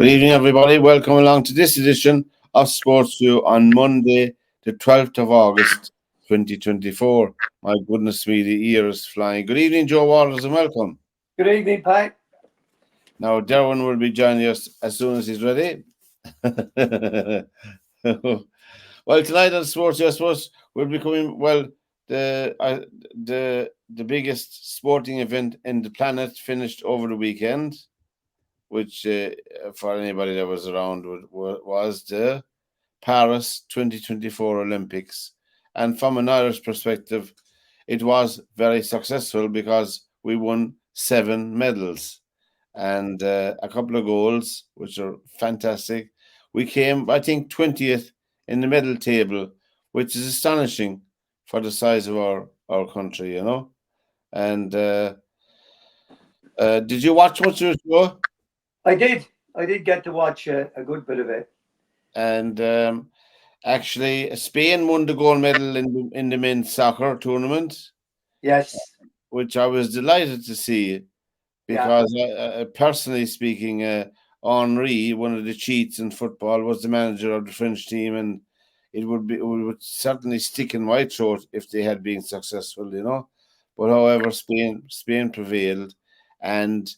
Good evening, everybody. Welcome along to this edition of SportsView on Monday, the 12th of August, 2024. My goodness me, the year is flying. Good evening, Joe Waters, and welcome. Good evening, Pat. Now, Derwin will be joining us as soon as he's ready. Well, tonight on SportsView, I suppose we'll be coming. Well, the biggest sporting event in the planet finished over the weekend, which for anybody that was around was the Paris 2024 Olympics. And from an Irish perspective, it was very successful because we won 7 medals and a couple of goals, which are fantastic. We came, I think, 20th in the medal table, which is astonishing for the size of our country, you know. And did you watch much of the show? I did. I did get to watch a good bit of it. And actually, Spain won the gold medal in the men's soccer tournament, Yes. which I was delighted to see because, personally speaking, Henri, one of the cheats in football, was the manager of the French team, and it would certainly stick in my throat if they had been successful, you know. But however, Spain prevailed, and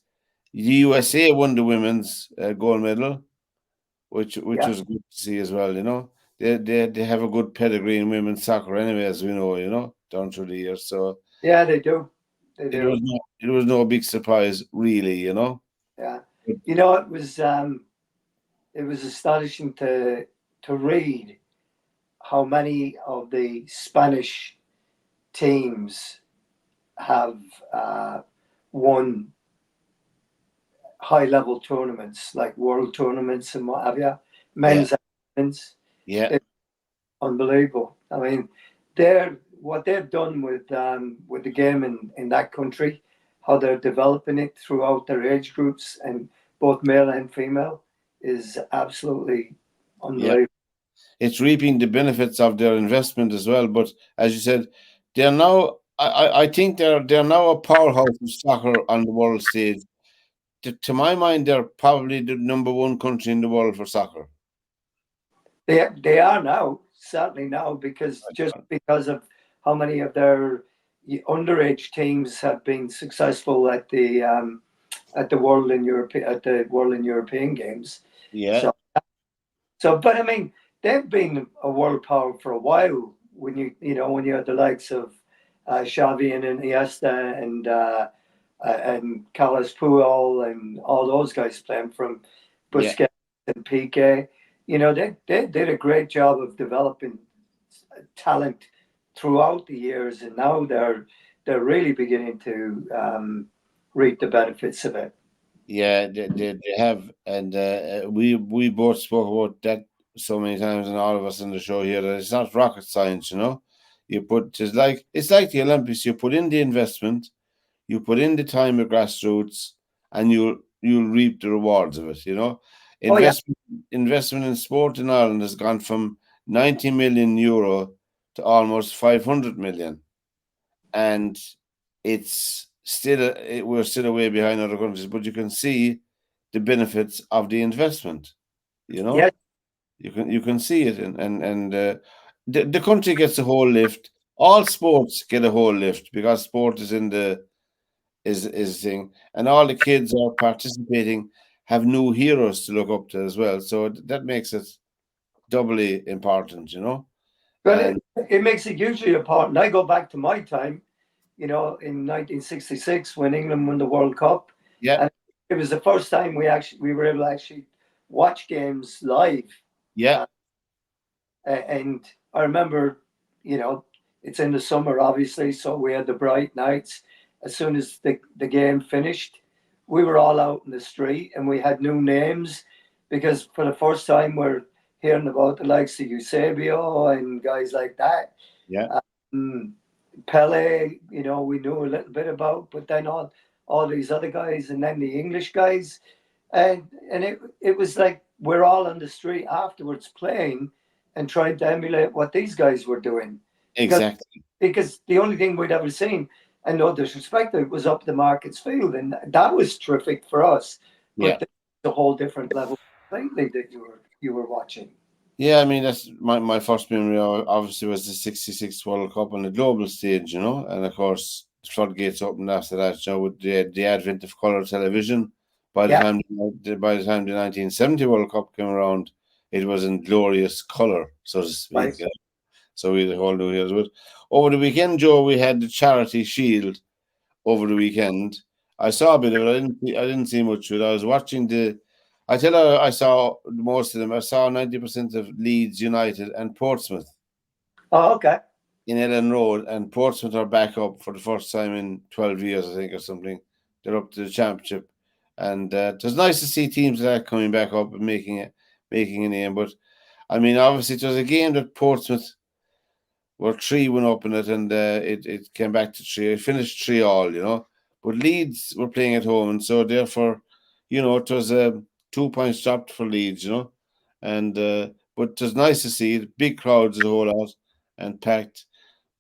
the USA won the women's gold medal, which was good to see as well. You know, they have a good pedigree in women's soccer anyway, as we know. You know, down through the years. So yeah, they do. They it do. was no big surprise, really. You know. Yeah. You know, it was astonishing to read how many of the Spanish teams have won high level tournaments like world tournaments and what have you, men's and women's. Yeah. It's unbelievable. I mean, what they've done with the game in that country, how they're developing it throughout their age groups and both male and female, is absolutely unbelievable. Yeah. It's reaping the benefits of their investment as well. But as you said, they're now. I think they're now a powerhouse of soccer on the world stage. To my mind, they're probably the number one country in the world for soccer. They are now, certainly now, because of how many of their underage teams have been successful at the World and European Games. Yeah. But I mean, they've been a world power for a while. When you had the likes of Xavi and Iniesta and Carlos Puyol and all those guys playing from Busquets and Piqué. You know, they did a great job of developing talent throughout the years, and now they're really beginning to reap the benefits of it. Yeah, they have, and we both spoke about that so many times, and all of us in the show here, that it's not rocket science, you know. It's like the Olympics. You put in the investment, you put in the time of grassroots, and you'll reap the rewards of it. You know, investment in sport in Ireland has gone from 90 million euro to almost 500 million, and we're still way behind other countries, but you can see the benefits of the investment. You know, you can see it, and the country gets a whole lift. All sports get a whole lift because sport is in the is thing, and all the kids are participating, have new heroes to look up to as well. So that makes it doubly important, you know. But it makes it hugely important. I go back to my time, you know, in 1966 when England won the World Cup. Yeah. And it was the first time we were able to actually watch games live. Yeah. And I remember, you know, it's in the summer, obviously, so we had the bright nights. As soon as the game finished, we were all out in the street and we had new names because for the first time we're hearing about the likes of Eusebio and guys like that. Yeah. Pele, you know, we knew a little bit about, but then all these other guys and then the English guys. And it was like we're all on the street afterwards playing and trying to emulate what these guys were doing. Exactly. Because the only thing we'd ever seen, and no disrespect, it was up the Markets Field, and that was terrific for us. But Yeah. it's a whole different level lately that you were watching. Yeah, I mean that's my first memory. Obviously, was the '66 World Cup on the global stage, and of course the floodgates opened after that. With the advent of color television, by the Yeah, time the 1970 World Cup came around, it was in glorious color, so to speak. right. So we had a whole new years. But over the weekend, Joe, we had the Charity Shield over the weekend. I saw a bit of it. I didn't see much of it. I was watching the. I tell you, I saw most of them. I saw 90% of Leeds United and Portsmouth Oh, okay. in Ellen Road, and Portsmouth are back up for the first time in 12 years, I think, or something. They're up to the championship, and it was nice to see teams like that coming back up and making a name. But I mean, obviously, it was a game that Portsmouth were 3-1 up in it, and it came back to three. It finished 3-all. But Leeds were playing at home, and so therefore, it was 2 points dropped for Leeds. And but it was nice to see it. Big crowds the whole lot and packed.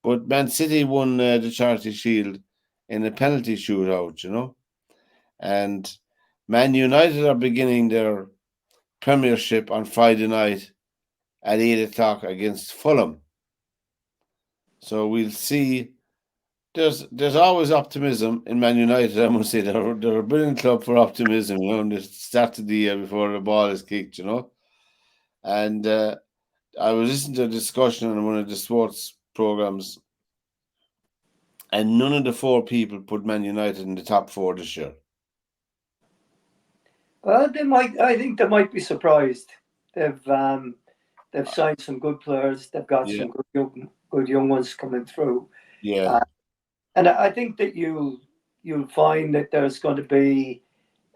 But Man City won the Charity Shield in a penalty shootout. And Man United are beginning their Premiership on Friday night at 8 o'clock against Fulham. So we'll see. There's always optimism in Man United. I must say they're a brilliant club for optimism. And they started the year before the ball is kicked. And I was listening to a discussion on one of the sports programs, and none of the four people put Man United in the top four this year. Well, they might. I think they might be surprised. They've signed some good players. They've got Yeah, some good young ones coming through. yeah, Uh, and I think that you'll find that there's going to be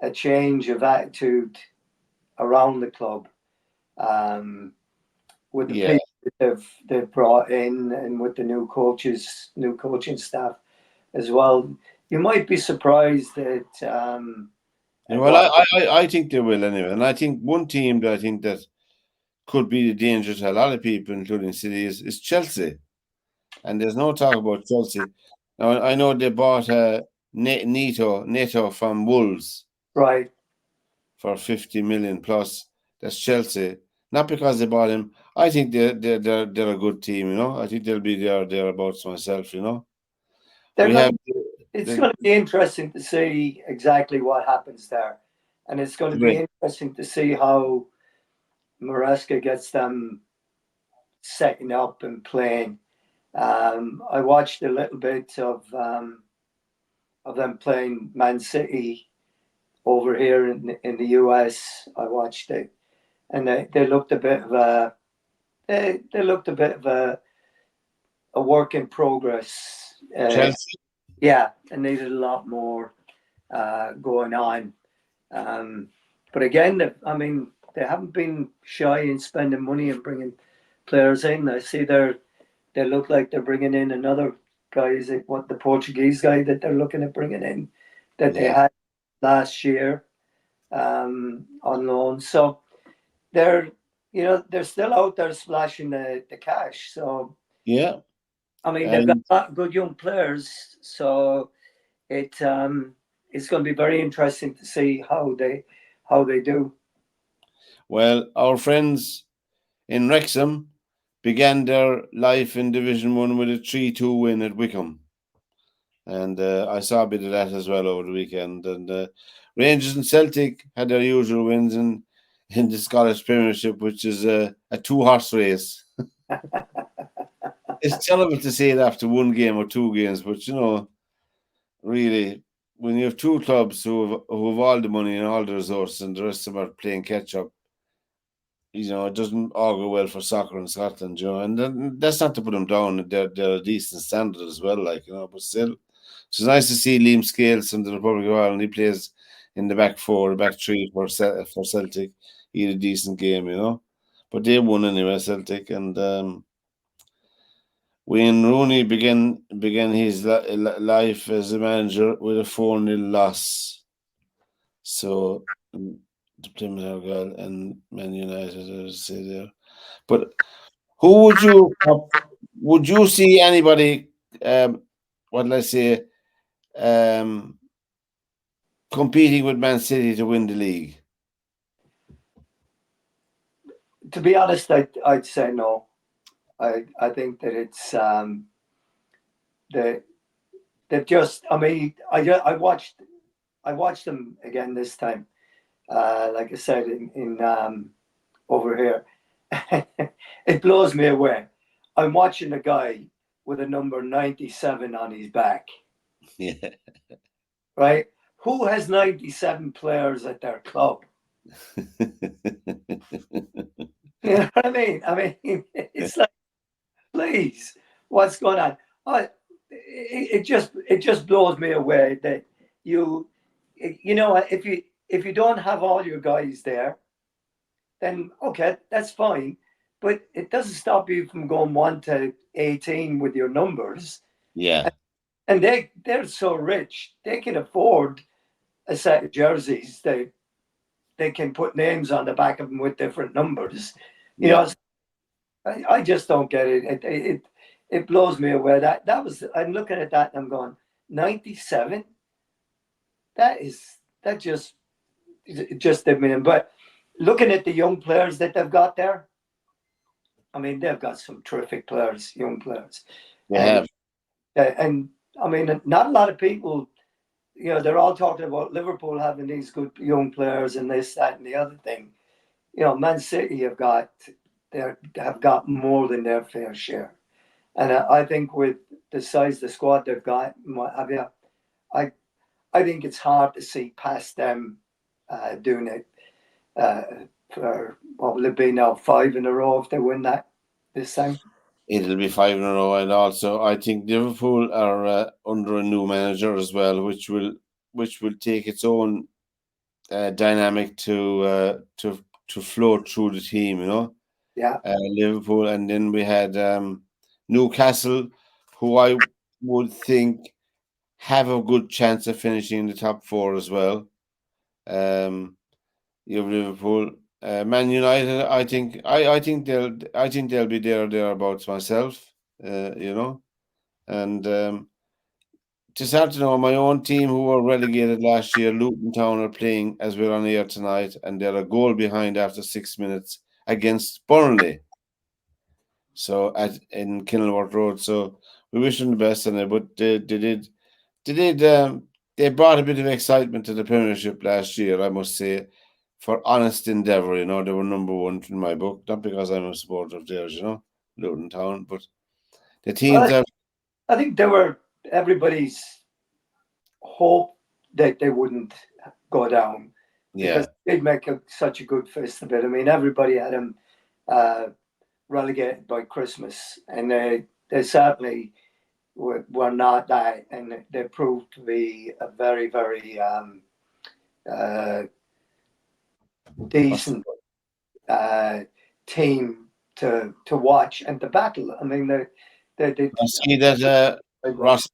a change of attitude around the club, um, with the yeah. people that they've brought in, and with the new coaching staff as well. You might be surprised Yeah, at well, what. I think they will anyway, and I think one team that I think that could be the danger to a lot of people, including City, is Chelsea. And there's no talk about Chelsea. Now I know they bought Neto from Wolves Right. for 50 million plus. That's Chelsea. Not because they bought him. I think they're a good team. I think they'll be thereabouts myself. They're We going have to. It's the going to be interesting to see exactly what happens there, and it's going to be great. interesting to see how Maresca gets them setting up and playing. I watched a little bit of them playing Man City over here in the US. I watched it, and they looked a bit of a work in progress. Chelsea. Yeah, and needed a lot more going on. Um, but again, I mean, they haven't been shy in spending money and bringing players in. I see they look like they're bringing in another guy. Is it what the Portuguese guy that they're looking at bringing in that they Yeah, had last year on loan? So they're they're still out there splashing the cash. So yeah, I mean, they've got and a lot of good young players. So it's going to be very interesting to see how they do. well, our friends in Wrexham began their life in Division One with a 3-2 win at Wickham. And I saw a bit of that as well over the weekend. And Rangers and Celtic had their usual wins in the Scottish Premiership, which is a two-horse race. It's terrible to say it after one game or two games, but really, when you have two clubs who have all the money and all the resources, and the rest of them are playing catch up, it doesn't all go well for soccer in Scotland. And then, that's not to put them down. They're a decent standard as well, but still. So it's nice to see Liam Scales from the Republic of Ireland. He plays in the back four, back three for Celtic. He had a decent game. But they won anyway, Celtic. And Wayne Rooney began his life as a manager with a 4-0 loss. So the Plymouth Argyle and Man United, I would say there. But who would you see anybody? What did I say? Competing with Man City to win the league. To be honest, I'd say no. I think that it's they they've just. I mean, I watched them again this time. Like I said in over here, it blows me away. I'm watching a guy with a number 97 on his back, Yeah. right? Who has 97 players at their club? You know what I mean? I mean, it's like, please, what's going on? I, it just blows me away that you you know if you don't have all your guys there, then okay, that's fine. But it doesn't stop you from going 1 to 18 with your numbers. Yeah. And they're so rich, they can afford a set of jerseys. They can put names on the back of them with different numbers. You Yeah. know, I just don't get it. It blows me away. That was I'm looking at that and I'm going 97. That just it just did me in. But looking at the young players that they've got there, I mean they've got some terrific players, young players, They and have. and I mean not a lot of people. You know, they're all talking about Liverpool having these good young players and this, that, and the other thing. You know, Man City have got more than their fair share. And I think with the size of the squad they've got, I mean, I I think it's hard to see past them doing it for what will it be now, 5 in a row if they win that this time. It'll be 5 in a row, and also I think Liverpool are under a new manager as well, which will take its own dynamic to flow through the team. Yeah, Liverpool, and then we had Newcastle, who I would think have a good chance of finishing in the top four as well. Um, you have Liverpool, Man United. I think they'll be there or thereabouts myself. And just hard to know my own team who were relegated last year, Luton Town, are playing as we're on air tonight, and they're a goal behind after 6 minutes against Burnley. So in Kenilworth Road. So we wish them the best in it, but they brought a bit of excitement to the Premiership last year, I must say, for honest endeavour. They were number one in my book, not because I'm a supporter of theirs, Luton Town, but the teams well, have, I think they were everybody's hope that they wouldn't go down because yeah, they'd make such a good fist of it. I mean, everybody had them uh, relegated by Christmas, and they certainly were not that, and they proved to be a very, very uh, decent uh, team to watch and to battle. I mean, they I see that Ross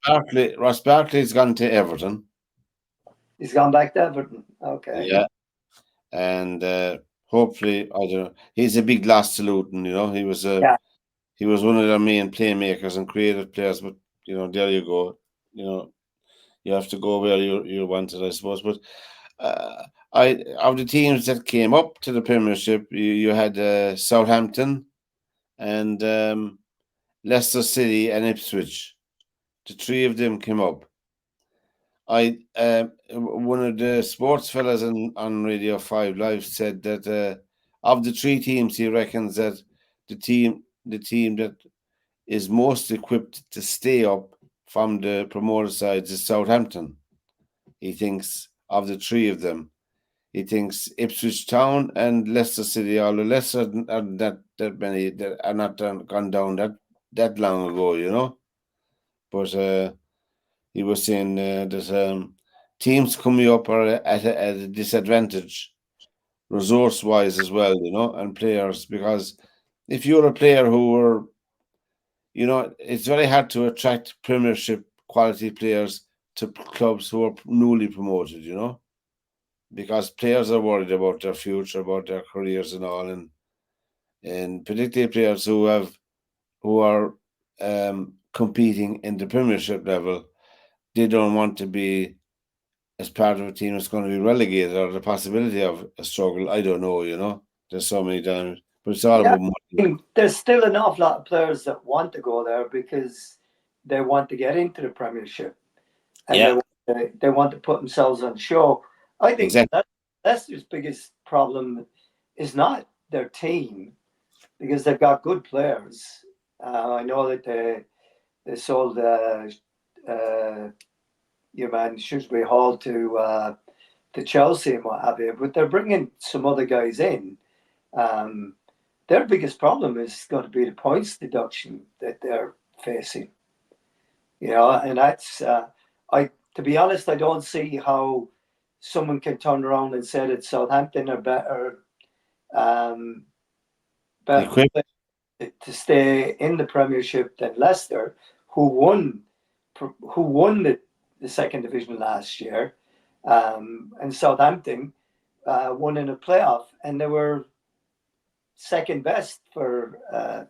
Barkley's gone to Everton. he's gone back to Everton. Okay, Yeah, and hopefully, I don't know. He's a big loss to Luton. yeah. He was one of their main playmakers and creative players. But there you go. You know, you have to go where you wanted, I suppose. But I of the teams that came up to the Premiership, you had Southampton and Leicester City and Ipswich. The three of them came up. I one of the sports fellas on Radio 5 Live said that of the three teams, he reckons that the team that is most equipped to stay up from the promoter sides is Southampton. He thinks of the three of them. He thinks Ipswich Town and Leicester City, although Leicester are not that many that are not gone down that long ago. But he was saying that teams coming up are at a disadvantage, resource wise as well, and players, because if you're a player who are, it's very hard to attract Premiership quality players to clubs who are newly promoted, because players are worried about their future, about their careers and all, and particularly players who are competing in the Premiership level, they don't want to be as part of a team that's going to be relegated, or the possibility of a struggle. I don't know. There's so many times but it's all Yeah, about I money. mean, there's still an awful lot of players that want to go there because they want to get into the Premiership and Yeah, they want to put themselves on show. I think exactly. that Leicester's biggest problem is not their team because they've got good players. I know that they sold uh, your man Shrewsbury Hall to Chelsea and what have you, but they're bringing some other guys in. Um, their biggest problem is going to be the points deduction that they're facing. And that's I. To be honest, I don't see how someone can turn around and say that Southampton are um, better Equip. to stay in the Premiership than Leicester, who won the second division last year, and Southampton won in a playoff, and they were second best for a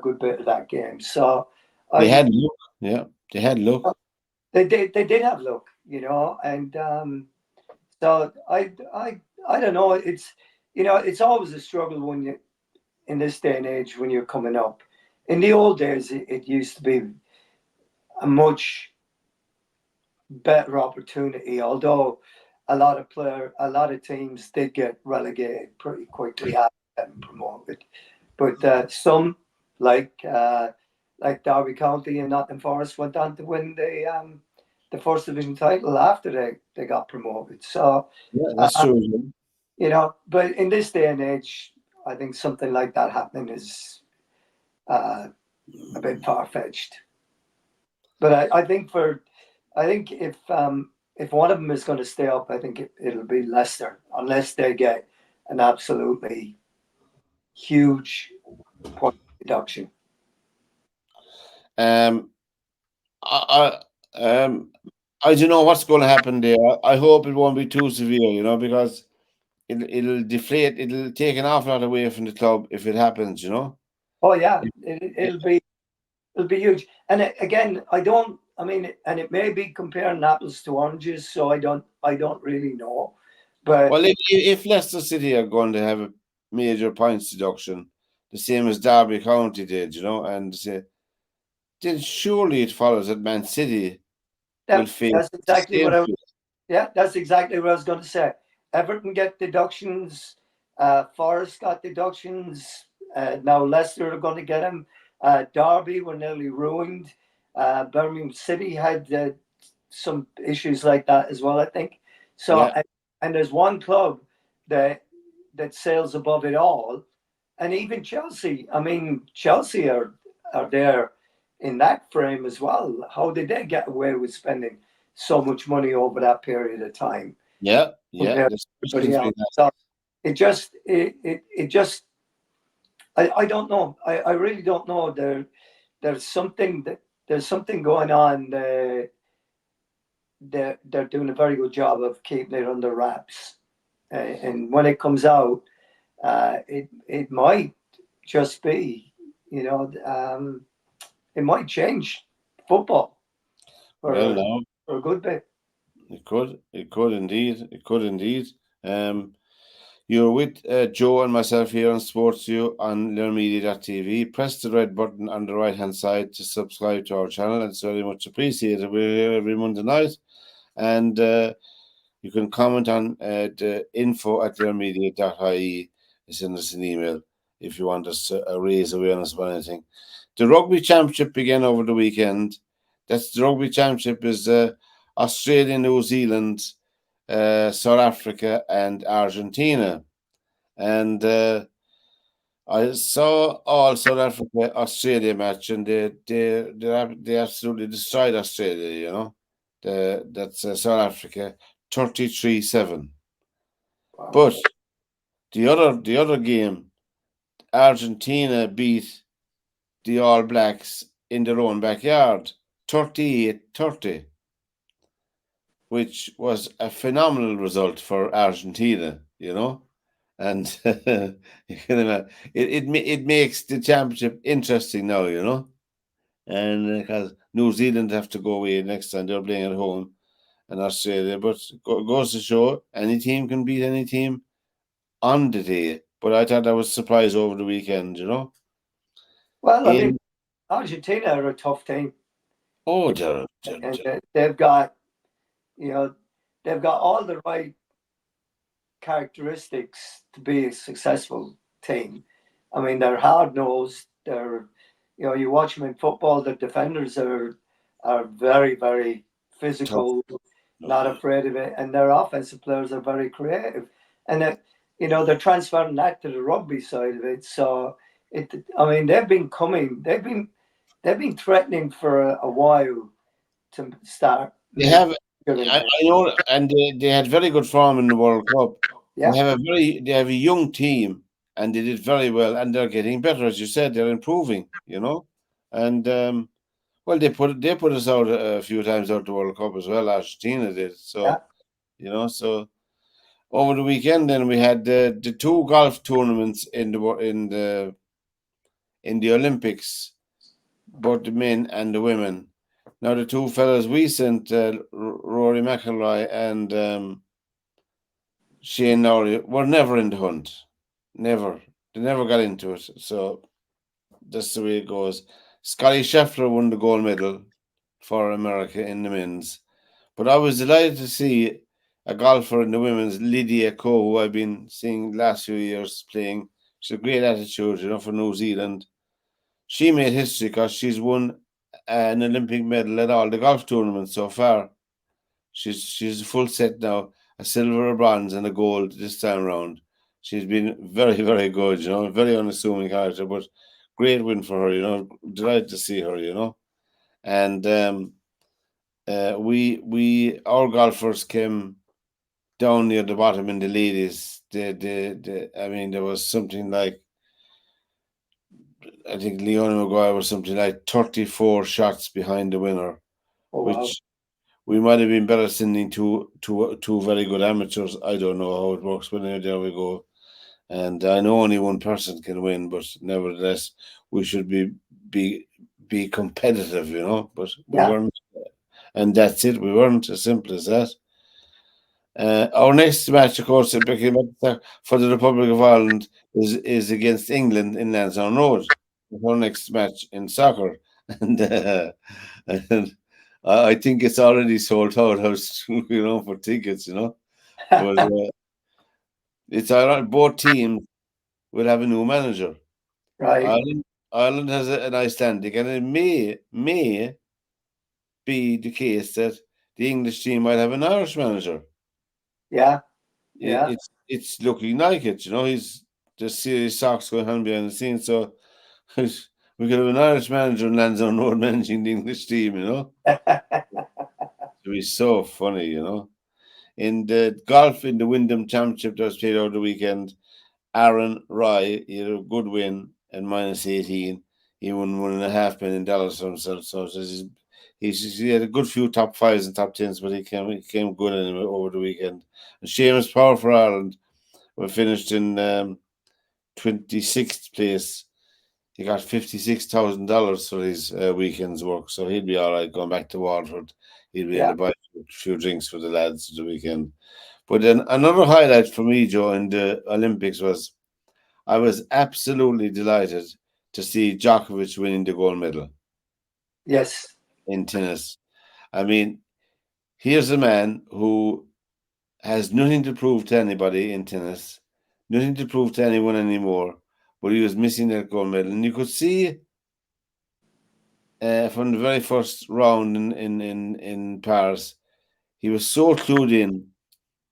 good bit of that game. So They I had look. Yeah, they had look. they did have luck, and so I don't know. It's always a struggle when you in this day and age when you're coming up. In the old days, it used to be a much better opportunity. Although a lot of teams did get relegated pretty quickly after getting promoted. But some, like Derby County and Nottingham Forest, went on to win the first division title after they got promoted. So, Yeah, that's uh, true. but in this day and age, I think something like that happening is uh, a bit far fetched. But I think if one of them is going to stay up, I think it'll be Leicester, unless they get an absolutely huge point deduction. Um, I, I don't know what's going to happen there. I hope it won't be too severe, because it'll deflate. It'll take an awful lot away from the club if it happens. Oh yeah, It- it- it'll be huge. And again, I don't. I mean, and it may be comparing apples to oranges, so I don't really know. But well, if Leicester City are going to have a major points deduction, the same as Derby County did, and then surely it follows that Man City will face that's the exactly same what I fate. Yeah, that's exactly what I was going to say. Everton get deductions. Forest got deductions. Now Leicester are going to get them. Derby were nearly ruined. Birmingham City had some issues like that as well, I think. So, Yeah, and there's one club that sails above it all, and even Chelsea. I mean, Chelsea are there in that frame as well. How did they get away with spending so much money over that period of time yeah, yeah. compared to There's everybody questions else? being asked. So it just I don't know. I really don't know. There's something going on. They're doing a very good job of keeping it under wraps, and when it comes out, it might just be, it might change football Well, for no, a good bit. it could indeed, it could indeed. Um, You're with Joe and myself here on SportsView on learnmedia.tv. Press the red button on the right hand side to subscribe to our channel. It's very much appreciated. We're here every Monday night. And you can comment on the info@learnmedia.ie and send us an email if you want us to raise awareness about anything. The Rugby Championship began over the weekend. The Rugby Championship is Australia, New Zealand, South Africa, and Argentina. And I saw all South Africa Australia match, and they absolutely destroyed Australia. That's South Africa 33-7. Wow. But the other game, Argentina beat the All Blacks in their own backyard 38-30, which was a phenomenal result for Argentina. And you can imagine, it makes the championship interesting now, and because New Zealand have to go away next time, they're playing at home, and Australia, but goes to show any team can beat any team on the day. but I thought that was a surprise over the weekend. You know, Well, I mean, in Argentina are a tough team, oh, and they've got, you know, they've got all the right characteristics to be a successful team. I mean, they're hard nosed. They're, you watch them in football. The defenders are very, very tough. physical, Oh, not yeah. afraid of it, and their offensive players are very creative, and they're transferring that to the rugby side of it. So I mean, they've been threatening for a while to start They making have, bigger I impact. know, and they had very good form in the World Cup. Yeah, They have a young team, and they did very well, and they're getting better, as you said. They're improving, you know, and well, they put us out a few times out the World Cup as well. Argentina did, yeah. so you know. So over the weekend, then we had the two golf tournaments in the Olympics, both the men and the women. Now the two fellas we sent, Rory McIlroy and Shane Lowry, were never in the hunt. Never. They never got into it. So that's the way it goes. Scotty Scheffler won the gold medal for America in the men's. But I was delighted to see a golfer in the women's, Lydia Ko, who I've been seeing the last few years playing. She's a great attitude, you know, for New Zealand. She made history because she's won an Olympic medal at all the golf tournaments so far. She's a full set now, a silver, a bronze, and a gold this time around. She's been very, very good, you know, very unassuming character, but great win for her, you know. Delighted to see her, you know. And we our golfers came down near the bottom in the ladies. I mean, there was something like, I think Leona Maguire was something like 34 shots behind the winner, Oh wow. which we might have been better sending two very good amateurs. I don't know how it works, but anyway, there we go. And I know only one person can win, but nevertheless, we should be be competitive, you know. But we Yeah. weren't, and that's it. We weren't, as simple as that. Our next match, of course, for the Republic of Ireland is against England in Lansdowne Road. Our next match in soccer, and, and I think it's already sold out. House, you know, for tickets, you know. But it's ironic. Both teams will have a new manager. Right. Ireland has an Icelandic, and it may be the case that the English team might have an Irish manager. Yeah. Yeah. It's looking like it. You know, he's just serious socks going on behind the scenes. So we could have an Irish manager and Lansdowne Road managing the English team. You know, it'd be so funny. You know, in the golf in the Wyndham Championship that was played over the weekend, Aaron Rye, he had a good win and -18. He won $1.5 million for himself. So he had a good few top fives and top tens, but he came good anyway over the weekend. And Seamus Power for Ireland, we finished in 26th place. He got $56,000 for his weekend's work, so he'll be all right going back to Waterford. He'll be able Yeah. to buy a few drinks for the lads for the weekend. But then another highlight for me, Joe, in the Olympics was I was absolutely delighted to see Djokovic winning the gold medal Yes. in tennis. I mean, here's a man who has nothing to prove to anybody in tennis, nothing to prove to anyone anymore, but he was missing that gold medal. And you could see from the very first round in Paris, he was so clued in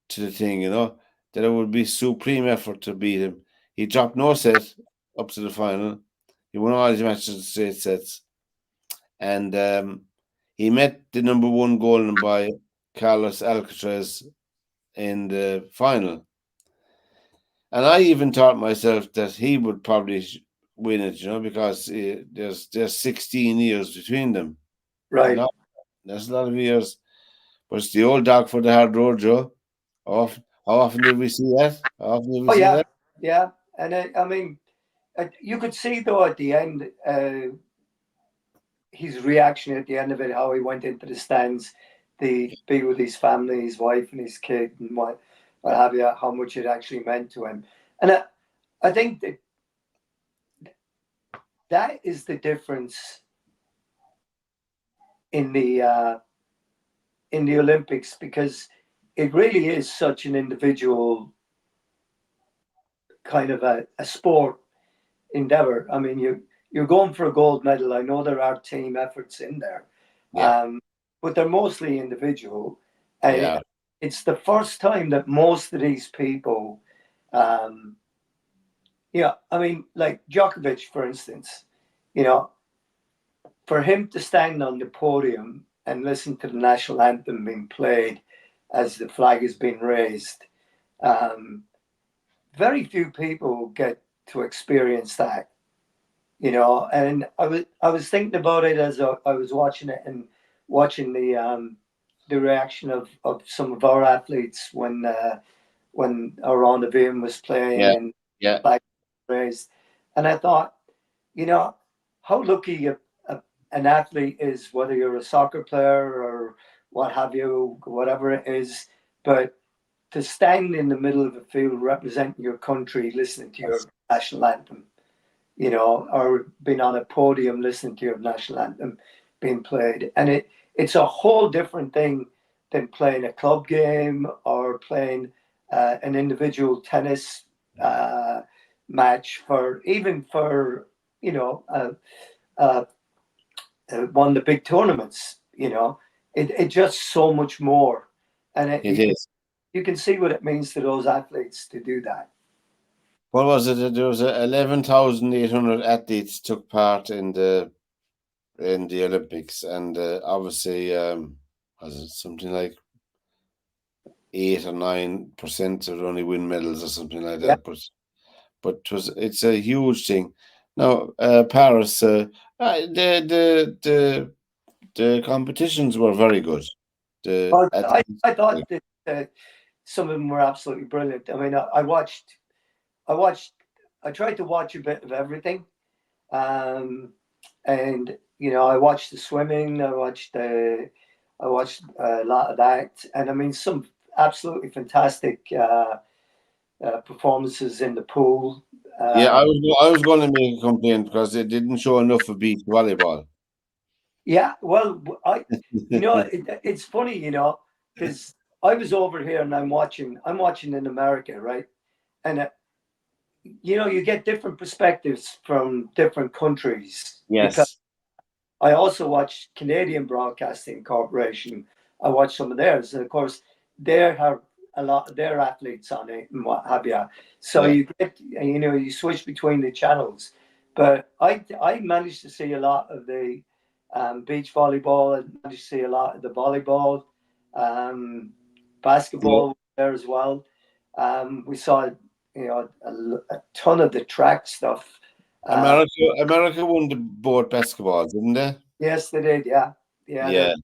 to the thing, you know, that it would be supreme effort to beat him. He dropped no set up to the final. He won all his matches in straight sets. And he met the number one golden boy, Carlos Alcaraz, in the final. And I even thought myself that he would probably win it, you know, because there's 16 years between them. Right. No, there's a lot of years. But it's the old dog for the hard road, Joe. How often did we see that? How often did we Oh see yeah. that? Yeah. And I mean, you could see though at the end, his reaction at the end of it, how he went into the stands, to be with his family, his wife and his kid, and what have you, how much it actually meant to him. And I think that is the difference in the Olympics, because it really is such an individual kind of a sport endeavor. I mean, you're going for a gold medal. I know there are team efforts in there, Yeah, but they're mostly individual, and yeah, it's the first time that most of these people, um, I mean, like Djokovic, for instance, you know, for him to stand on the podium and listen to the national anthem being played as the flag is being raised, um, very few people get to experience that, And I was thinking about it as I was watching it, and watching the reaction of some of our athletes when Around the Vein was playing yeah, and yeah. flag raised, and I thought, you know, how lucky an athlete is, whether you're a soccer player or what have you, whatever it is, but to stand in the middle of the field representing your country, listening to your national anthem, or being on a podium listening to your national anthem being played. And it's a whole different thing than playing a club game or playing an individual tennis match, for you know uh, uh, one of the big tournaments. It just so much more, and It is. you can see what it means to those athletes to do that. What was it? There was 11,800 athletes took part in the Olympics, and obviously, was it something like 8 or 9% would only win medals or something like Yeah. that. But it's a huge thing. Now, Paris, the competitions were very good. The But athletes, I thought that some of them were absolutely brilliant. I mean, I watched, I tried to watch a bit of everything. Um, and, I watched the swimming, I watched a lot of that. And I mean, some absolutely fantastic performances in the pool. yeah, Um, I was going to make a complaint because they didn't show enough of beach volleyball. yeah, well, it's funny, because I was over here and I'm watching in America, right? And you get different perspectives from different countries, because Yes. I also watch Canadian Broadcasting Corporation. I watch some of theirs, and of course, they have a lot of their athletes on it and what have you. So Yeah. you switch between the channels. But I managed to see a lot of the beach volleyball. I managed to see a lot of the volleyball, um, Yeah. basketball there as well. We saw a ton of the track stuff. Uh, America won the both basketballs, didn't they? Yes, they did. Yeah, yeah. Yeah,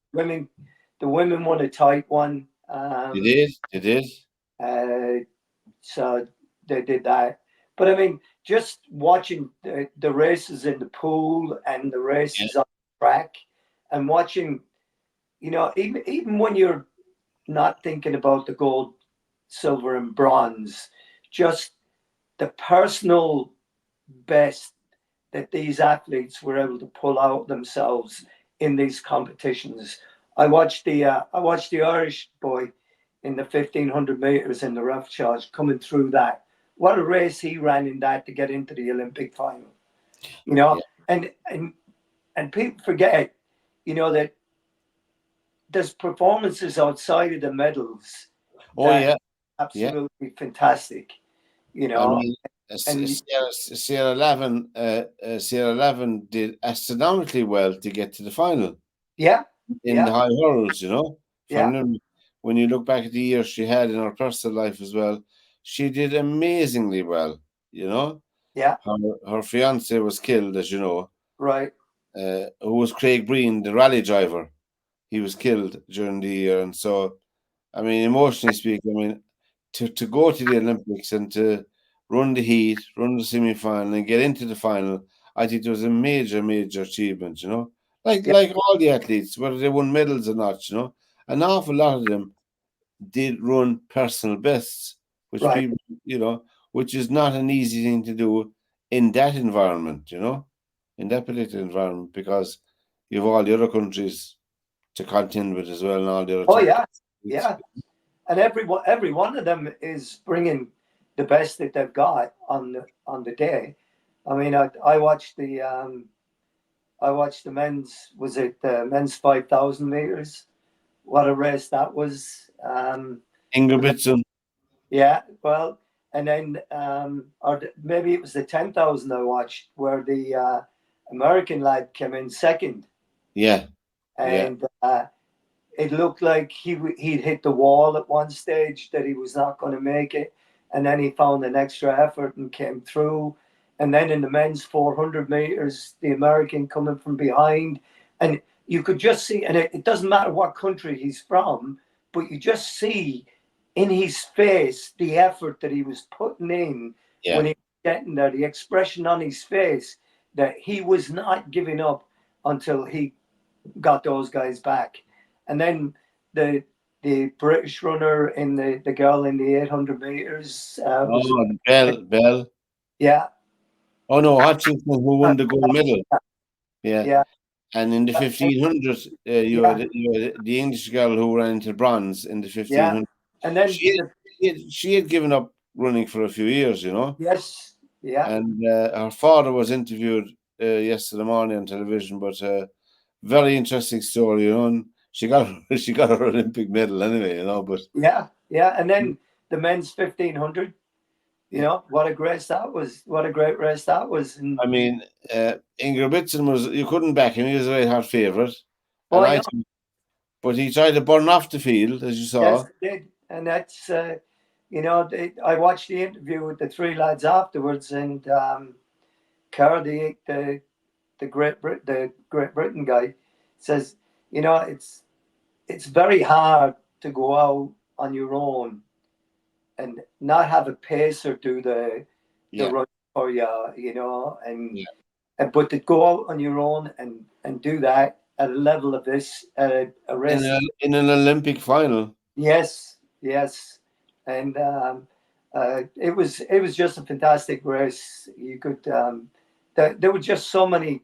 The women won a tight one. they did. They did. Uh, so they did that. But I mean, just watching the races in the pool and the Yeah, races on the track, and watching, even when you're not thinking about the gold, silver, and bronze, just the personal best that these athletes were able to pull out themselves in these competitions. I watched the Irish boy in the 1500 meters in the rough charge coming through that. What a race he ran in that to get into the Olympic final. You know, yeah. and people forget, that there's performances outside of the medals Oh, that yeah, are yeah. absolutely fantastic. You I know, mean, and Sierra 11 did astronomically well to get to the final yeah, in yeah, the high hurdles. You know, from yeah, them, when you look back at the years she had in her personal life as well, she did amazingly well. You know, yeah, her fiance was killed, as you know, right, who was Craig Breen, the rally driver. He was killed during the year, and so I mean, emotionally speaking, I mean, to go to the Olympics and to run the heat, run the semi final, and get into the final, I think it was a major, major achievement. You know, yeah, like all the athletes, whether they won medals or not. You know, an awful lot of them did run personal bests, which right. people, you know, which is not an easy thing to do in that environment, in that particular environment, because you have all the other countries to contend with as well, and all the other Oh top. yeah, and every one of them is bringing the best that they've got on the day. I mean, I watched the men's, was it the men's 5,000 meters? What a race that was. Ingebrigtsen. Yeah, well, and then maybe it was the 10,000 I watched where the American lad came in second, Yeah, yeah. and it looked like he'd hit the wall at one stage, that he was not going to make it, and then he found an extra effort and came through. And then in the men's 400 meters, the American coming from behind, and you could just see, and it doesn't matter what country he's from, but you just see in his face the effort that he was putting in when Yeah. he was getting there, the expression on his face that he was not giving up until he got those guys back. And then the British runner in the girl in the 800 meters was, Oh, Bell. yeah, Oh no, Hutchinson, who won the gold medal. Yeah. yeah, And in the 1500, yeah, you had the English girl who ran into bronze in the yeah. 1500. And then She had given up running for a few years, yes, yeah, and her father was interviewed yesterday morning on television, but very interesting story, and she got she got her Olympic medal anyway, but yeah, yeah. And then the men's 1500. yeah. What a race that was! What a great race that was! And I mean, Ingebrigtsen you couldn't back him; he was a very hard favourite, oh, and I know. but he tried to burn off the field, as you Yes, saw. they did, and that's I watched the interview with the three lads afterwards, and Kerr, the Great Britain guy, says, it's very hard to go out on your own and not have a pacer do the Yeah, run for you, yeah. and but to go out on your own and do that at a level of this, a In race. in an Olympic final. Yes, yes, and it was just a fantastic race. You could there were just so many.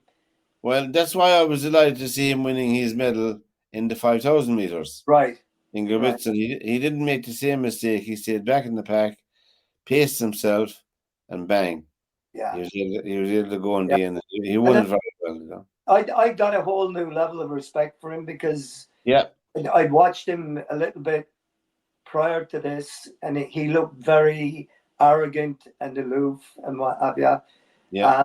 Well, that's why I was delighted to see him winning his medal in the 5,000 meters. Right, right, Ingebrigtsen, he didn't make the same mistake. He stayed back in the pack, paced himself, and bang, yeah, he was able to go in yeah. the end. He And won then it very well. I got a whole new level of respect for him because Yeah, I'd watched him a little bit prior to this, and he looked very arrogant and aloof and what have you. yeah, Uh,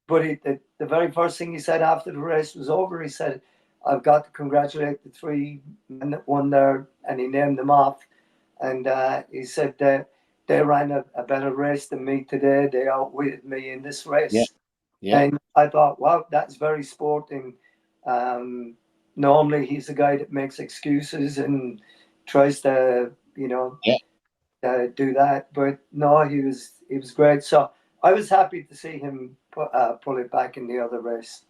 but the very first thing he said after the race was over, he said, "I've got to congratulate the three men that won there," and he named them off. And he said that they ran a better race than me today. They outwitted me in this yeah, race. yeah, And I thought, wow, that's very sporting. Um, Normally, he's a guy that makes excuses and tries to, yeah. do that. But no, he was great. So I was happy to see him pull it back in the other race.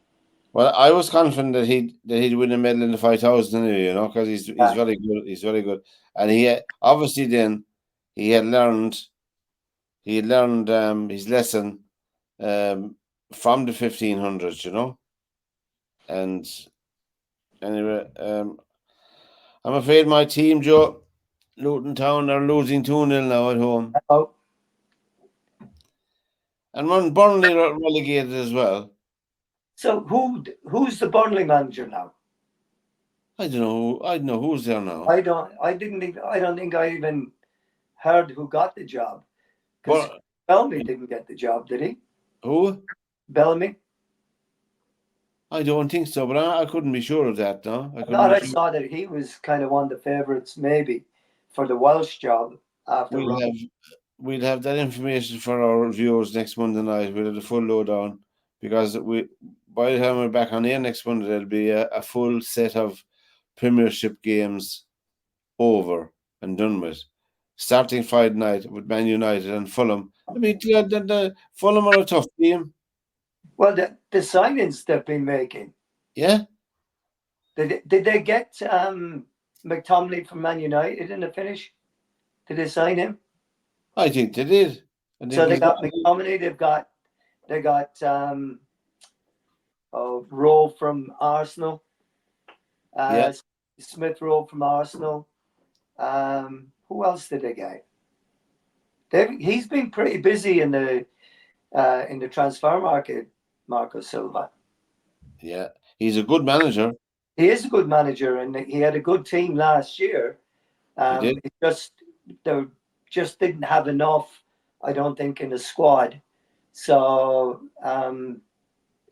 Well, I was confident that he'd win a medal in the 5,000 anyway, because he's Yeah, very good. He's very good, and obviously then he had learned his lesson from the 1500s, and anyway, I'm afraid my team, Joe, Luton Town, are losing 2-0 now at home. oh, And one Burnley relegated as well. so who's the Burnley manager now? I don't know who's there now. I don't think I even heard who got the job, because But Bellamy didn't get the job, did he? who? Bellamy. I don't think so, but I couldn't be sure of that, no. I I couldn't thought be I sure. saw that he was kind of one of the favourites, maybe, for the Welsh job after We'll Rob. have we'll have that information for our viewers next Monday night. We'll have the full lowdown, because by the time we're back on air next Monday, there'll be a full set of Premiership games over and done with. Starting Friday night with Man United and Fulham. I mean, the Fulham are a tough team. Well, the signings they've been making. Yeah, Did they get McTominay from Man United in the finish? Did they sign him? I think they did. I think So they he's got. got McTominay. They got Rowe from Arsenal. Yeah, Smith Rowe from Arsenal. Who else did they get? He's been pretty busy in the transfer market, Marco Silva. yeah. He's a good manager. He is a good manager, and he had a good team last year. He did. It they just didn't have enough, I don't think, in the squad. So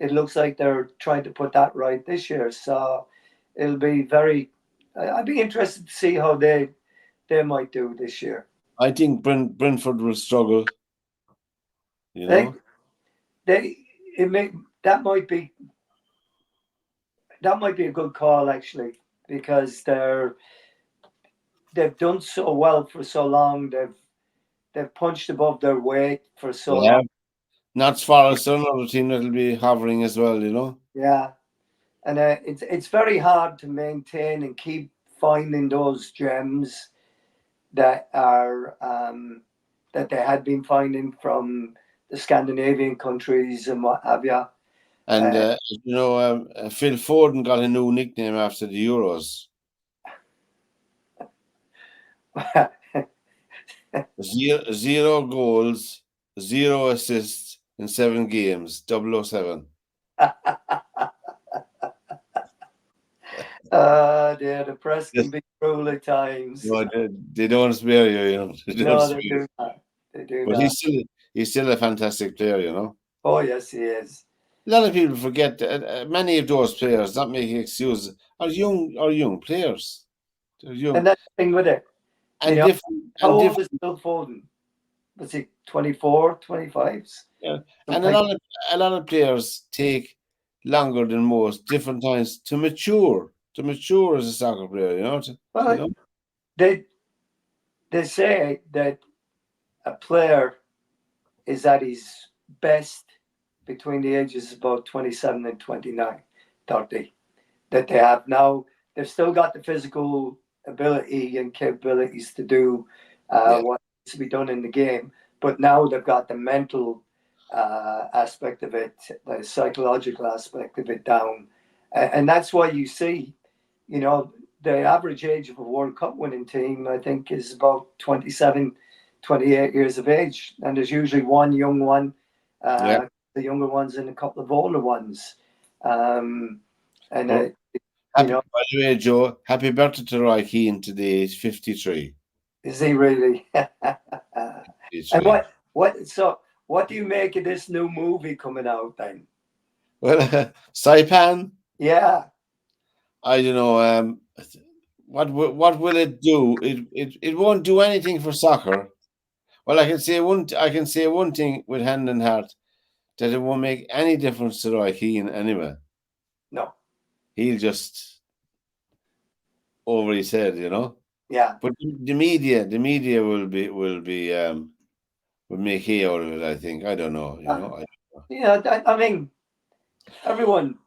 it looks like they're trying to put that right this year. So it'll be very. I'd be interested to see how they might do this year. I think Brentford will struggle. You They know, they it may that might be a good call actually because they've done so well for so long. They've punched above their weight for so they long. have. Notts Forest are another team that'll be hovering as well. You know, Yeah, and it's very hard to maintain and keep finding those gems that are that they had been finding from the Scandinavian countries and what have you. and Uh, Phil Foden got a new nickname after the Euros. Zero goals, zero assists in 7 games. 007. The press can be cruel at times. No, they don't spare you. You know, they don't No, spare they you. do not. They do But not. he's still a fantastic player. You know. Oh yes, he is. A lot of people forget that many of those players, not making excuses, are young players. They're And young that's the thing with it. You and know, different how and old is different. Phil Foden? Was he 24, 25? Yeah. And Something like a lot of players take longer than most, different times to mature. To mature as a soccer player, you know. You Well, know. they they say that a player is at his best between the ages of about 27 and 29, 30. That they have now. They've still got the physical ability and capabilities to do Yeah. what needs to be done in the game, but now they've got the mental aspect of it, the psychological aspect of it down, and that's why you see, you know, the average age of a World Cup winning team, I think, is about 27, 28 years of age, and there's usually one young one, Yeah. the younger ones, and a couple of older ones. And Well, you know, by the way, Joe, happy birthday to Roy Keane today. He's 53. is he really? And 53. what do you make of this new movie coming out then? Well, Saipan, Yeah, I don't know. What will it do? It won't do anything for soccer. Well, I can say one thing with hand and heart that it won't make any difference to Roy Keane anyway. no, He'll just over his head, you know. yeah, But the media will make hay out of it. I think. I don't know. You uh, know. yeah. I mean, everyone.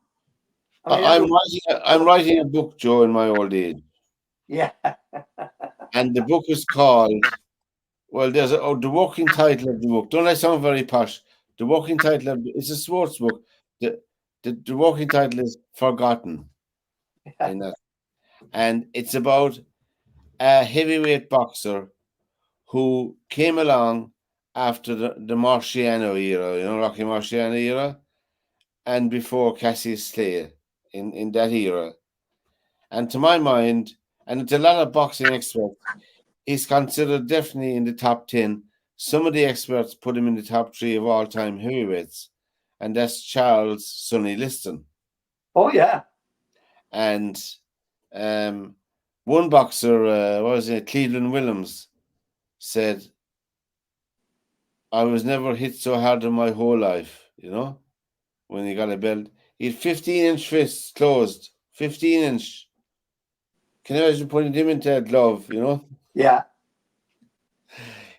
I mean, I'm everyone. writing. I'm writing a book, Joe, in my old age, Yeah, and the book is called. Well, the working title of the book. Don't I sound very posh? The working title of it's a sports book. The the working title is Forgotten in that, and it's about a heavyweight boxer who came along after the Marciano era, you know, Rocky Marciano era, and before Cassius Clay in that era. And to my mind, and it's a lot of boxing experts, he's considered definitely in the top 10. Some of the experts put him in the top 3 of all time heavyweights, and that's Charles Sonny Liston. oh yeah, And one boxer, what was it, Cleveland Williams, said, I was never hit so hard in my whole life, you know, when he got a belt. He had 15-inch fists closed, 15-inch. Can you imagine putting him into a glove, you know? yeah.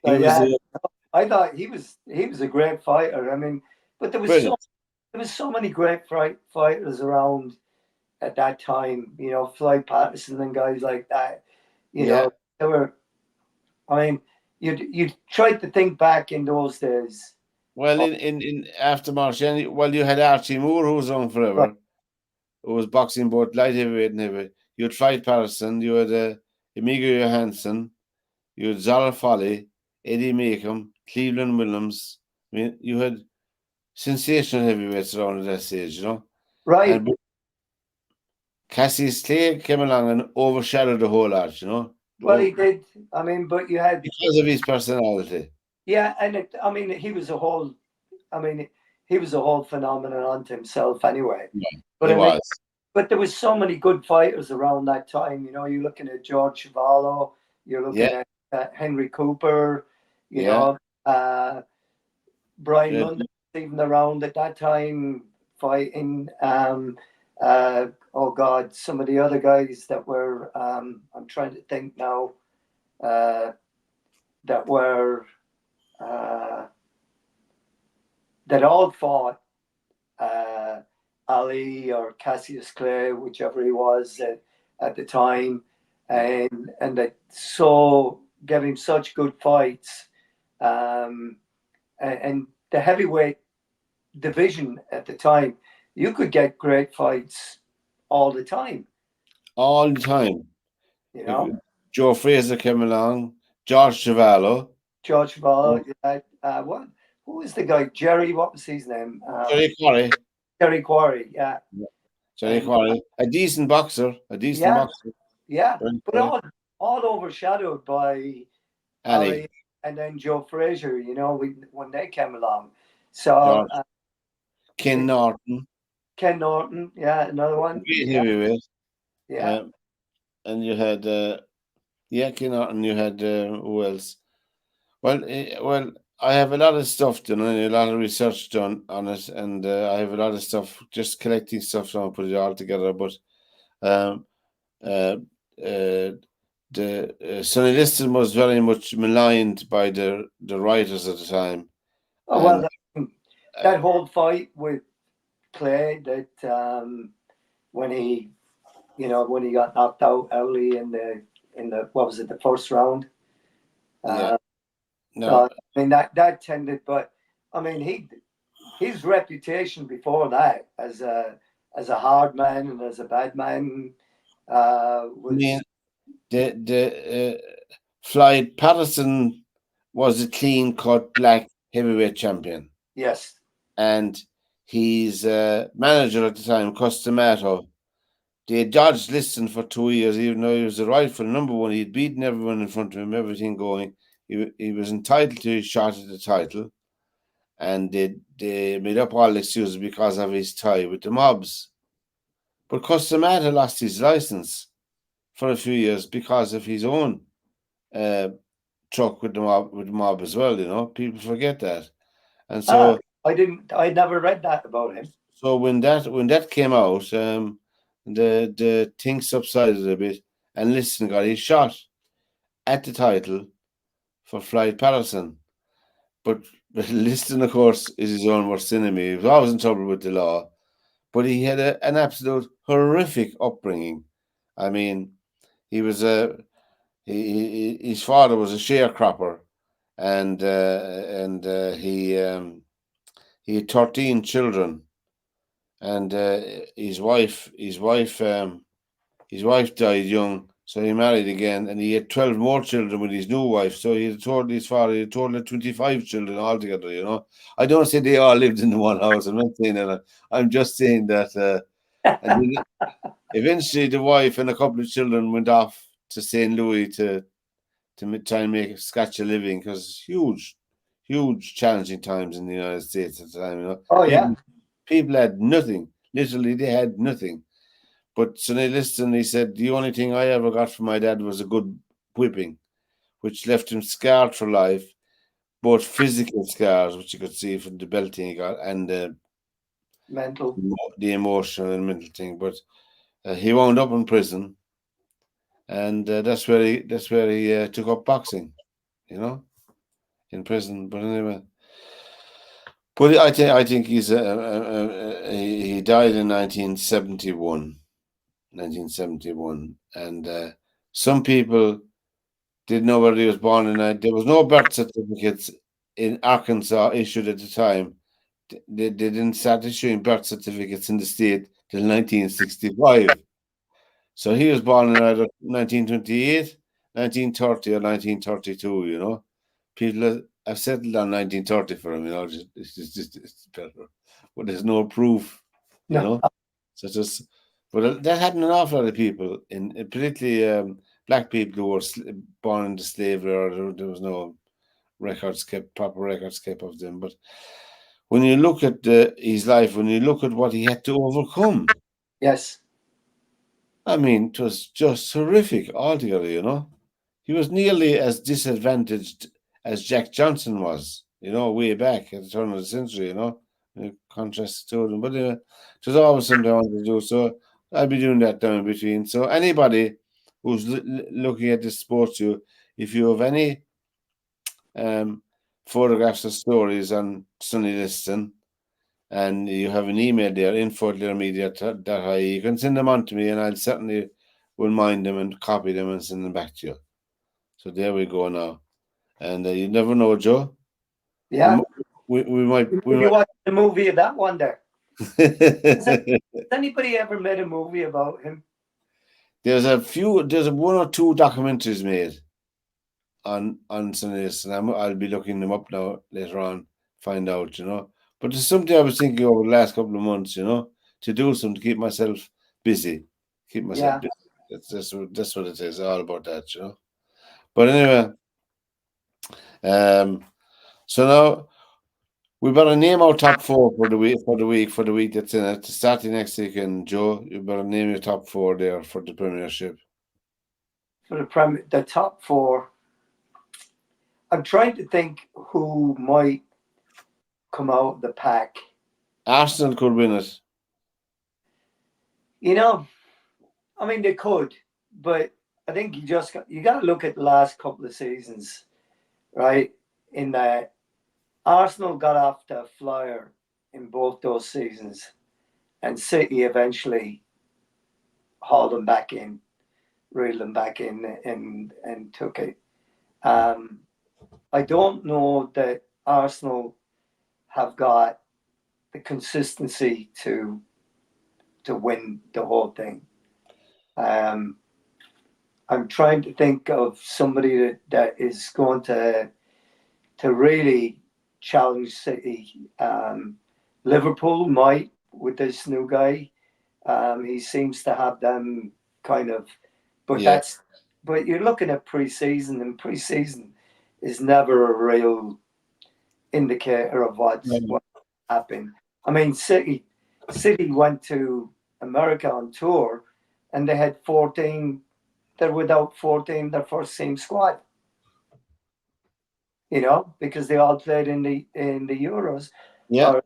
He was Yeah, I thought he was a great fighter. I mean, but brilliant. there was so many great fighters around at that time. You know, Floyd Patterson and guys like that. You Yeah, know, they were. I mean, you tried to think back in those days. Well, in after Marchand, well, you had Archie Moore, who was on Right, forever, who was boxing both light heavyweight and heavyweight. You had Floyd Patterson, you had Emilio Johansson, you had Zara Foley, Eddie Macomb, Cleveland Williams. I mean, you had sensational heavyweights around at that stage, you know. right. And Cassius Clay came along and overshadowed the whole lot, you know, Well, he did. I mean, but you had, because of his personality. yeah, and I mean, I mean, he was a whole phenomenon unto himself anyway. Yeah, But he I mean, was. but there was so many good fighters around that time. You know, you're looking at George Chuvalo, you're Yeah, looking at Henry Cooper, you yeah. know, Brian Yeah. London was even around at that time fighting. Oh God, some of the other guys that were, I'm trying to think now, uh, that were, uh, that all fought Ali or Cassius Clay, whichever he was at the time, and that so giving such good fights, um, and the heavyweight division at the time, you could get great fights all the time. All the time. You know, Joe Fraser came along, George Cavallo, George Vallo, what? Who was the guy? Jerry, what was his name? Jerry Quarry. Jerry Quarry, yeah, Yeah. Jerry and Quarry. A decent boxer. A decent yeah, boxer. yeah, Jerry but Quarry. all overshadowed by Ali. Ali and then Joe Frazier. You know, when they came along. So George. Ken Norton. Ken Norton, yeah, another one, Great yeah, heavyweight. yeah. Um, and you had, yeah, Ken Norton. You had, who else? Well, I have a lot of stuff done, and a lot of research done on it, and I have a lot of stuff, just collecting stuff now, put it all together. But um, uh, uh, the Sonny Liston was very much maligned by the writers at the time, Oh and well, uh, that whole fight with Clay, that when he, when he got knocked out early in the what was it, the first round. yeah, Uh, no, so I mean that tended, but I mean his reputation before that as a hard man and as a bad man I mean was the Floyd Patterson was a clean cut black heavyweight champion, yes, and his manager at the time, Costamato, they dodged Liston for 2 years, even though he was the rightful number one. He'd beaten everyone in front of him, everything going. He was entitled to his shot at the title, and they made up all the excuses because of his tie with the mobs. But Costamato lost his license for a few years because of his own uh, truck with the mob as well. You know, people forget that, and ah, so I never read that about him. so when that came out, the thing subsided a bit, and Liston got his shot at the title for Floyd Patterson. But Liston, of course, is his own worst enemy. He was always in trouble with the law, but he had an absolute horrific upbringing. I mean, he was his father was a sharecropper, and he had 13 children, and his wife died young, so he married again, and he had 12 more children with his new wife. So he had told his father he had told of 25 children altogether. You know, I don't say they all lived in the one house. I'm not saying that. I'm just saying that. And then eventually, the wife and a couple of children went off to St. Louis to try and make a scotch a living, because huge challenging times in the United States at the time. You know, Oh yeah, people had nothing. Literally, they had nothing. But Sonny Liston, he said, the only thing I ever got from my dad was a good whipping, which left him scarred for life, both physical scars, which you could see from the belting he got, and mental. the emotional and mental thing. But he wound up in prison, and that's where he took up boxing, you know, in prison. But anyway, but I think he died in 1971, and some people didn't know where he was born, and there was no birth certificates in Arkansas issued at the time. They didn't start issuing birth certificates in the state till 1965. So he was born in either 1928, 1930, or 1932, you know. People have settled on 1930 for him, you know, it's better. But there's no proof, you No. know. So just, but that happened an awful lot of people, particularly black people who were born into slavery, or there was no proper records kept of them. But when you look at his life, when you look at what he had to overcome, Yes. I mean, it was just horrific altogether, you know. He was nearly as disadvantaged as Jack Johnson was, you know, way back at the turn of the century, you know, in contrast to them. But it was always something I wanted to do. So I'll be doing that down in between. So anybody who's looking at this sports, if you have any photographs or stories on Sunny Liston, and you have an email there, info@learmedia.ie, you can send them on to me, and I'll certainly will mind them and copy them and send them back to you. So there we go now. And you never know, Joe. Yeah. We might. Maybe watch the movie of that one there. Has anybody ever made a movie about him? There's one or two documentaries made on this, and I'll be looking them up now later on, find out, you know. But there's something I was thinking over the last couple of months, you know, to do something to keep myself busy, Yeah. busy. That's what it is, all about that, you know. But anyway, so now we better name our top four for the week that's in it. Starting next weekend, Joe, you better name your top four there for the Premiership. For the top four, I'm trying to think who might come out of the pack. Arsenal could win it. You know, I mean they could, but I think you got to look at the last couple of seasons, right? In that Arsenal got off the flyer in both those seasons, and City eventually hauled them back in, reeled them back in, and took it. I don't know that Arsenal have got the consistency to win the whole thing. I'm trying to think of somebody that is going to really challenge City. Liverpool might with this new guy. He seems to have them kind of, but Yeah. but you're looking at preseason, and preseason is never a real indicator of what happened. I mean, City went to America on tour, and they had 14. They're without 14 their first team squad. You know, because they all played in the Euros, Yeah. or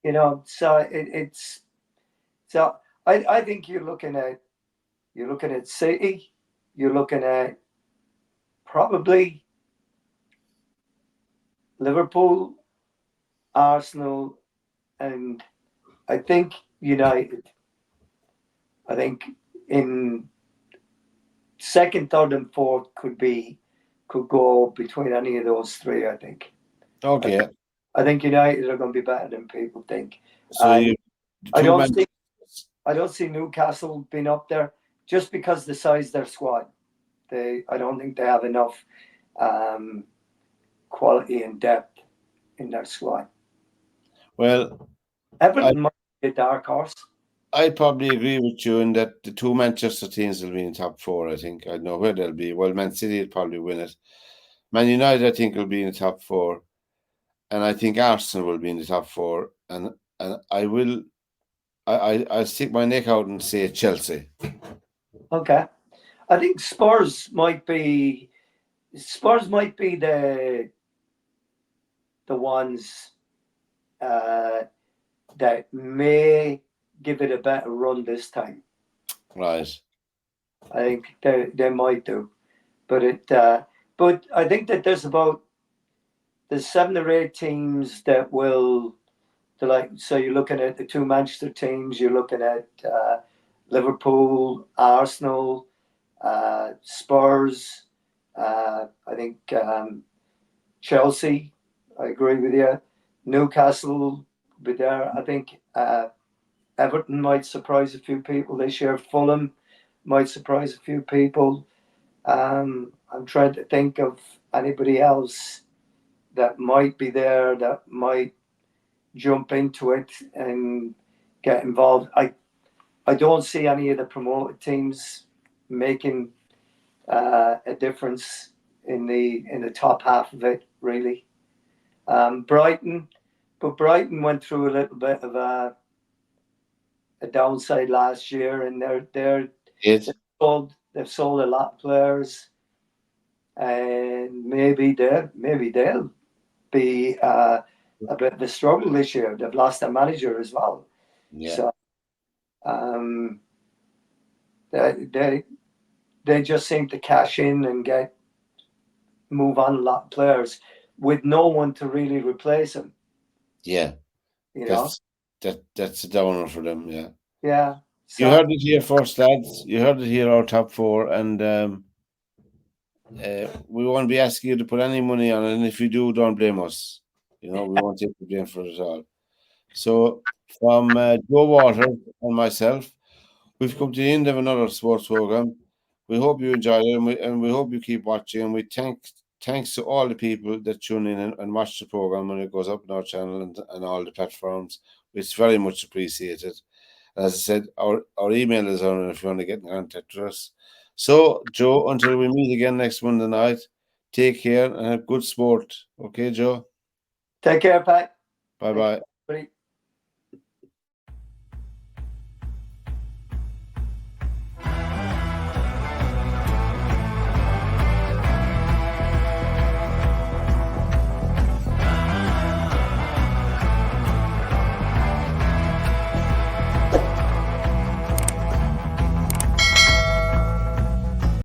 you know, so it's so I think you're looking at City, you're looking at probably Liverpool, Arsenal, and I think United. I think in second, third, and fourth could go between any of those three. I think. Okay. I think United are going to be better than people think. So you the I two don't man. see I don't see Newcastle being up there just because the size of their squad. I don't think they have enough quality and depth in their squad. Well, I Everton might be a dark horse. I probably agree with you in that the two Manchester teams will be in top four. I think I know where they'll be. Well, Man City will probably win it. Man United, I think, will be in the top four, and I think Arsenal will be in the top four. And I will. I'll stick my neck out and say Chelsea. Okay, I think Spurs might be the ones that may give it a better run this time. Right. I think they might do, but but I think that there's 7 or 8 teams that will. So you're looking at the two Manchester teams. You're looking at Liverpool, Arsenal, Spurs, I think Chelsea, I agree with you. Newcastle will be there. I think Everton might surprise a few people this year. Fulham might surprise a few people. I'm trying to think of anybody else that might be there that might jump into it and get involved. I don't see any of the promoted teams making a difference in the top half of it, really. Brighton, but Brighton went through a little bit of a downside last year, and It. they've sold a lot of players, and maybe they'll be a bit of a struggle this year. They've lost their manager as well, Yeah. so um, they they just seem to cash in and get move on a lot of players with no one to really replace them. Yeah. You know, That's a downer for them. Yeah. yeah. You So heard it here first, lads. You heard it here, our top four, and we won't be asking you to put any money on it. And if you do, don't blame us. We won't take the blame for it at all. So, from Joe Waters and myself, we've come to the end of another sports program. We hope you enjoyed it, and we hope you keep watching. And we thanks to all the people that tune in and watch the program when it goes up on our channel and all the platforms. It's very much appreciated. As I said, our email is on if you want to get in contact with us. So, Joe, until we meet again next Monday night, take care and have good sport. Okay, Joe? take care, Pat. Bye bye.